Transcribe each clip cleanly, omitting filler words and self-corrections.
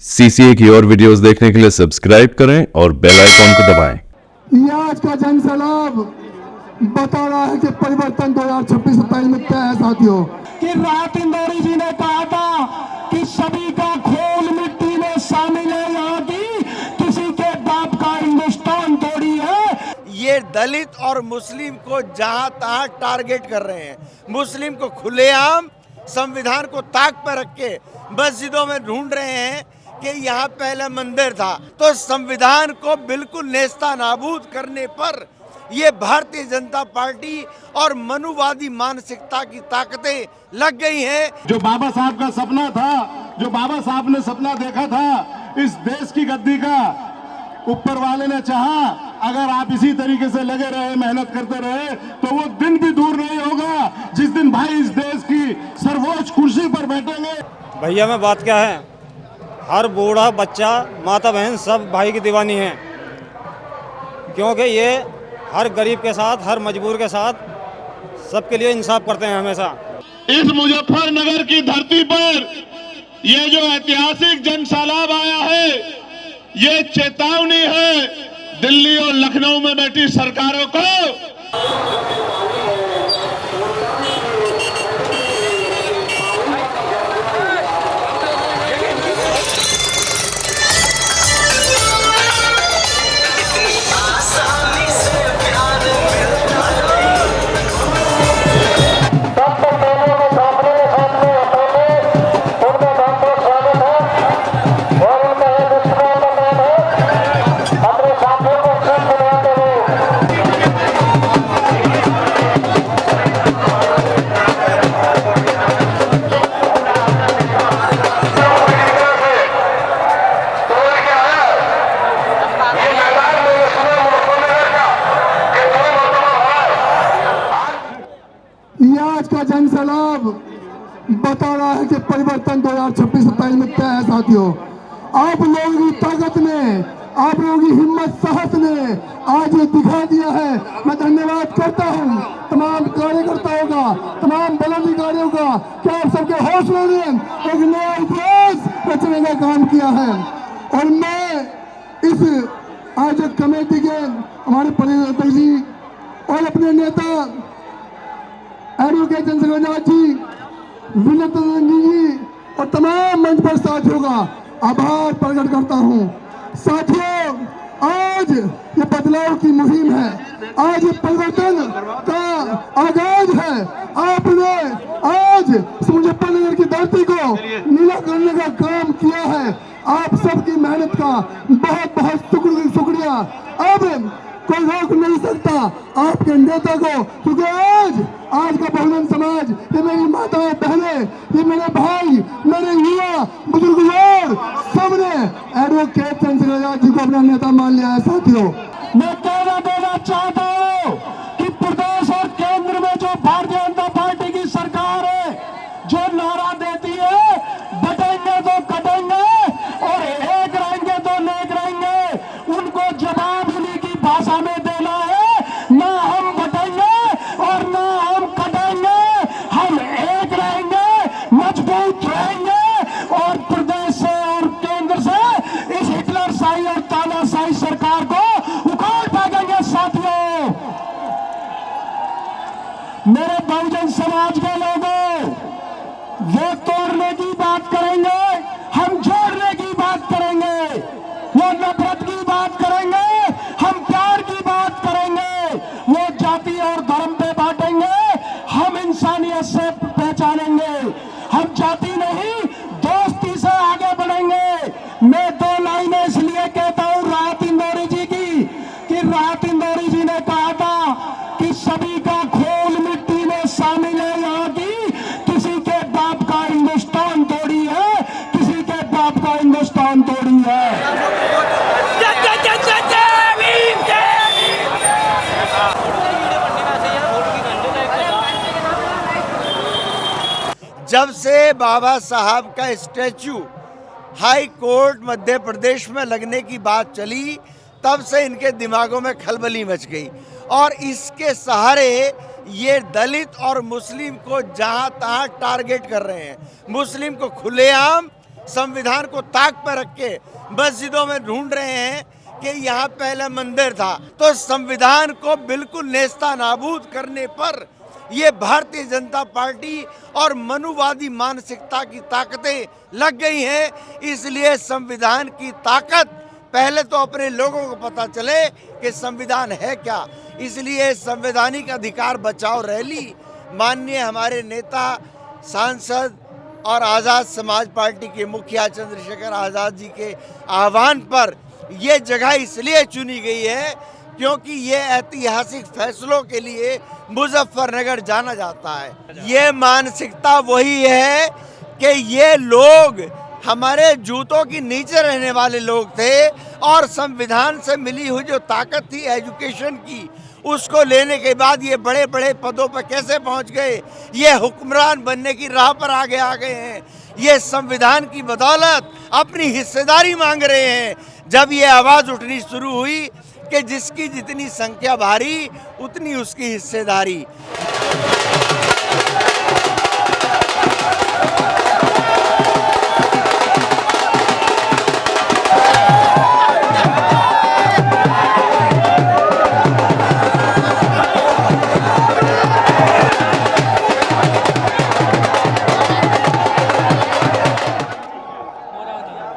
CCA की और videos देखने के लिए सब्सक्राइब करें और बेल आइकॉन को दबाएं। ये आज का जन सैलाब बता रहा है कि परिवर्तन 2026-27 में क्या है साथियों। कि राहत इंदौरी जी ने कहा था कि सभी का खोल मिट्टी में शामिल है, यहाँ की किसी के बाप का हिंदुस्तान थोड़ी है। ये दलित और मुस्लिम को जहां तहां टारगेट कर रहे हैं। मुस्लिम को खुलेआम संविधान को ताक पर रख के मस्जिदों में ढूंढ रहे हैं कि यहाँ पहले मंदिर था। तो संविधान को बिल्कुल नेस्ता नाबूद करने पर ये भारतीय जनता पार्टी और मनुवादी मानसिकता की ताकतें लग गई हैं। जो बाबा साहब का सपना था, जो बाबा साहब ने सपना देखा था इस देश की गद्दी का, ऊपर वाले ने चाहा अगर आप इसी तरीके से लगे रहे, मेहनत करते रहे तो वो दिन भी दूर नहीं होगा जिस दिन भाई इस देश की सर्वोच्च कुर्सी पर बैठेंगे। भैया में बात क्या है, हर बूढ़ा बच्चा माता बहन सब भाई की दीवानी है, क्योंकि ये हर गरीब के साथ, हर मजबूर के साथ सबके लिए इंसाफ करते हैं हमेशा। इस मुजफ्फरनगर की धरती पर ये जो ऐतिहासिक जन सैलाब आया है, ये चेतावनी है दिल्ली और लखनऊ में बैठी सरकारों को। ये आज का जन सैलाब बता रहा है कि परिवर्तन 2026-27 में क्या है साथियों। आप लोगों की ताकत ने, आप लोगों की हिम्मत साहस ने आज ये दिखा दिया है। मैं धन्यवाद करता हूँ तमाम कार्यकर्ताओं का, तमाम पदाधिकारियों का कि आप सबके हौसलों ने एक नया इतिहास रचने का काम किया है। और मैं इस आयोजक कमेटी के हमारे परिवर्तन जी और अपने नेता एडवोकेट चंद्रशेखर जी, विनय जी और तमाम मंच पर साथियों का आभार प्रकट करता हूं। साथियों, आज ये बदलाव की मुहिम है, आज ये परिवर्तन का आगाज है। आपने आज मुजफ्फरनगर की धरती को नीला करने का काम किया है। आप सबकी मेहनत का बहुत बहुत शुक्रिया। अब कोई रोक नहीं सकता आपके नेता को, क्योंकि आज का बहुजन समाज, ये मेरी माताएं बहनें, ये मेरे भाई, मेरे युवा बुजुर्ग सबने एडवोकेट चंद्रशेखर जी को अपना नेता मान लिया है। साथियों, मैं कहना देना चाहता हूँ कि प्रदेश और केंद्र में जो भारतीय जनता पार्टी की सरकार है, जो नारा देती है बटेंगे तो कटेंगे और एक रहेंगे तो नेक रहेंगे, उनको जवाब उन्हीं की भाषा में देना है। ना हम बटेंगे और ना हम कटेंगे, हम एक रहेंगे, मजबूत रहेंगे और प्रदेश से और केंद्र से इस हिटलर शाही और तानाशाही सरकार को उखाड़ फेंकेंगे। साथियों, मेरे बहुजन समाज के लोगों, वो तोड़ने की बात करेंगे, हम जोड़ने की बात करेंगे, वो नफरत की बात करेंगे, हम प्यार की बात करेंगे, वो जाति और धर्म पे बांटेंगे, हम इंसानियत से पहचानेंगे, हम जाति नहीं दोस्ती से आगे बढ़ेंगे। मैं दो लाइनें इसलिए कहता हूँ राहत इंदौरी जी की, कि राहत इंदौरी जी ने कहा था कि सभी का खोल मिट्टी में शामिल है, यहाँ की किसी के बाप का हिंदुस्तान थोड़ी है, किसी के बाप का हिंदुस्तान थोड़ी है। जब से बाबा साहब का statue high court Madhya Pradesh में लगने की बात चली, तब से इनके दिमागों में खलबली मच गई और इसके सहारे ये दलित और मुस्लिम को जहां तहां टारगेट कर रहे हैं। मुस्लिम को खुलेआम संविधान को ताक पर रख के मस्जिदों में ढूंढ रहे हैं कि यहाँ पहले मंदिर था। तो संविधान को बिल्कुल नेस्ता नाबूद करने पर ये भारतीय जनता पार्टी और मनुवादी मानसिकता की ताकतें लग गई हैं। इसलिए संविधान की ताकत पहले तो अपने लोगों को पता चले कि संविधान है क्या। इसलिए संवैधानिक अधिकार बचाओ रैली माननीय हमारे नेता सांसद और आज़ाद समाज पार्टी के मुखिया चंद्रशेखर आज़ाद जी के आह्वान पर ये जगह इसलिए चुनी गई है क्योंकि ये ऐतिहासिक फैसलों के लिए मुजफ्फरनगर जाना जाता है। ये मानसिकता वही है कि ये लोग हमारे जूतों की नीचे रहने वाले लोग थे और संविधान से मिली हुई जो ताकत थी एजुकेशन की, उसको लेने के बाद ये बड़े बड़े पदों पर कैसे पहुंच गए, ये हुक्मरान बनने की राह पर आगे आ गए हैं। ये संविधान की बदौलत अपनी हिस्सेदारी मांग रहे हैं। जब ये आवाज़ उठनी शुरू हुई कि जिसकी जितनी संख्या भारी उतनी उसकी हिस्सेदारी।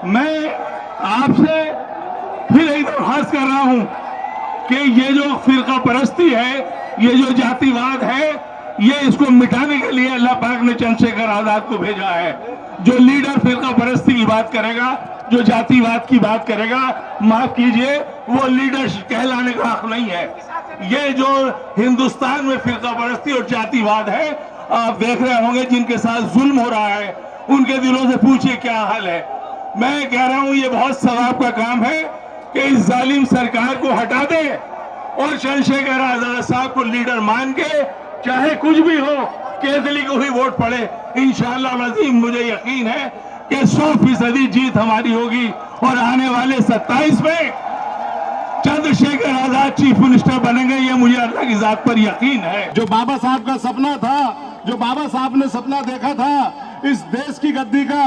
मैं आपसे फिर एक दरख्वास्त कर रहा हूं कि ये जो फिरका परस्ती है, ये जो जातिवाद है, ये इसको मिटाने के लिए अल्लाह पाक ने चंद्रशेखर आजाद को भेजा है। जो लीडर फिरका परस्ती की बात करेगा, जो जातिवाद की बात करेगा, माफ कीजिए, वो लीडर कहलाने का हक नहीं है। ये जो हिंदुस्तान में फिरका परस्ती और जातिवाद है, आप देख रहे होंगे जिनके साथ जुल्म हो रहा है, उनके दिलों से पूछिए क्या हाल है। मैं कह रहा हूं ये बहुत सवाब का काम है कि इस जालिम सरकार को हटा दे और चंद्रशेखर आजाद साहब को लीडर मान के, चाहे कुछ भी हो, केजली को ही वोट पड़े। इंशाअल्लाह अज़ीम मुझे यकीन है कि 100% जीत हमारी होगी और आने वाले 27 में चंद्रशेखर आजाद चीफ मिनिस्टर बनेंगे। ये मुझे अल्लाह की जात पर यकीन है। जो बाबा साहब का सपना था, जो बाबा साहब ने सपना देखा था इस देश की गद्दी का,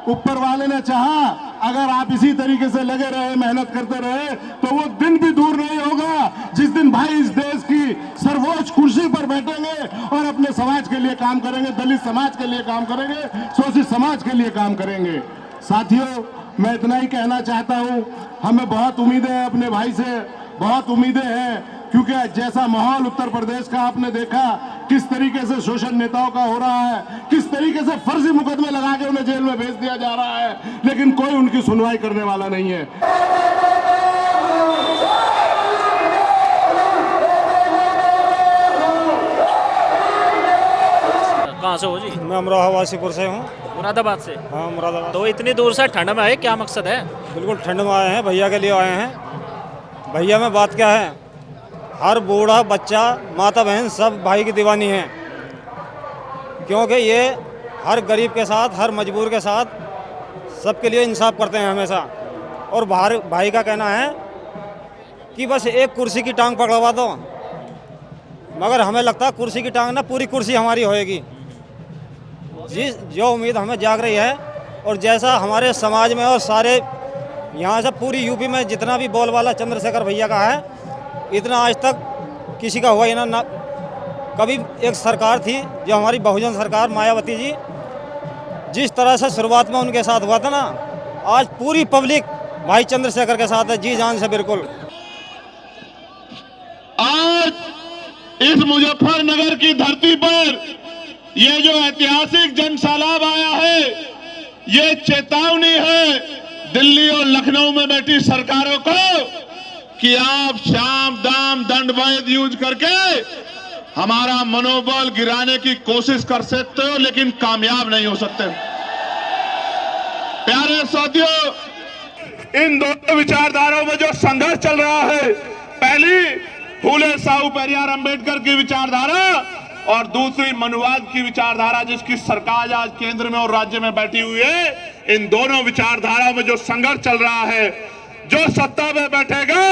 ऊपर वाले ने चाहा अगर आप इसी तरीके से लगे रहे, मेहनत करते रहे, तो वो दिन भी दूर नहीं होगा जिस दिन भाई इस देश की सर्वोच्च कुर्सी पर बैठेंगे और अपने समाज के लिए काम करेंगे, दलित समाज के लिए काम करेंगे, शोषित समाज के लिए काम करेंगे। साथियों, मैं इतना ही कहना चाहता हूं, हमें बहुत उम्मीदें हैं अपने भाई से, बहुत उम्मीदें हैं, क्योंकि जैसा माहौल उत्तर प्रदेश का आपने देखा, किस तरीके से शोषण नेताओं का हो रहा है, किस तरीके से फर्जी मुकदमे लगा के उन्हें जेल में भेज दिया जा रहा है, लेकिन कोई उनकी सुनवाई करने वाला नहीं है। कहाँ से हो जी? मैं अमरोहा वासीपुर से हूँ। मुरादाबाद से? हाँ, मुरादाबाद। तो इतनी दूर से ठंड में आए, क्या मकसद है? बिल्कुल ठंड में आए हैं, भैया के लिए आए हैं। भैया में बात क्या है, हर बूढ़ा बच्चा माता बहन सब भाई की दीवानी है, क्योंकि ये हर गरीब के साथ, हर मजबूर के साथ सबके लिए इंसाफ करते हैं हमेशा। और भाई का कहना है कि बस एक कुर्सी की टांग पकड़वा दो, मगर हमें लगता है कुर्सी की टांग ना पूरी कुर्सी हमारी होएगी। जो उम्मीद हमें जाग रही है और जैसा हमारे समाज में और सारे यहाँ से पूरी यूपी में जितना भी बोलबाला चंद्रशेखर भैया का है, इतना आज तक किसी का हुआ ही ना। कभी एक सरकार थी जो हमारी बहुजन सरकार मायावती जी, जिस तरह से शुरुआत में उनके साथ हुआ था ना, आज पूरी पब्लिक भाई चंद्रशेखर के साथ है, जी जान से। बिल्कुल आज इस मुजफ्फरनगर की धरती पर ये जो ऐतिहासिक जन सैलाब आया है, ये चेतावनी है दिल्ली और लखनऊ में बैठी सरकारों को कि आप शाम दाम दंड भेद यूज करके हमारा मनोबल गिराने की कोशिश कर सकते हो, लेकिन कामयाब नहीं हो सकते। प्यारे साथियों, इन दोनों विचारधाराओं में जो संघर्ष चल रहा है, पहली फूले साहू पेरियार अंबेडकर की विचारधारा और दूसरी मनुवाद की विचारधारा, जिसकी सरकार आज केंद्र में और राज्य में बैठी हुई है। इन दोनों विचारधाराओं में जो संघर्ष चल रहा है, जो सत्ता में बैठेगा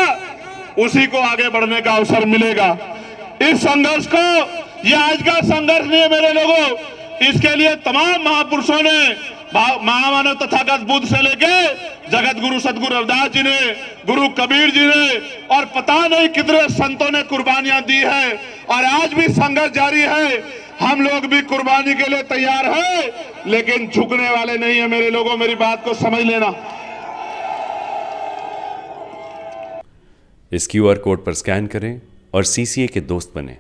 उसी को आगे बढ़ने का अवसर मिलेगा। इस संघर्ष को, ये आज का संघर्ष नहीं है मेरे लोगों, इसके लिए तमाम महापुरुषों ने महामानव तथागत बुद्ध से लेके जगत गुरु सदगुरु रविदास जी ने, गुरु कबीर जी ने और पता नहीं कितने संतों ने कुर्बानियां दी है और आज भी संघर्ष जारी है। हम लोग भी कुर्बानी के लिए तैयार हैं, लेकिन झुकने वाले नहीं है। मेरे लोगों, मेरी बात को समझ लेना। इस QR कोड पर स्कैन करें और CCA के दोस्त बनें।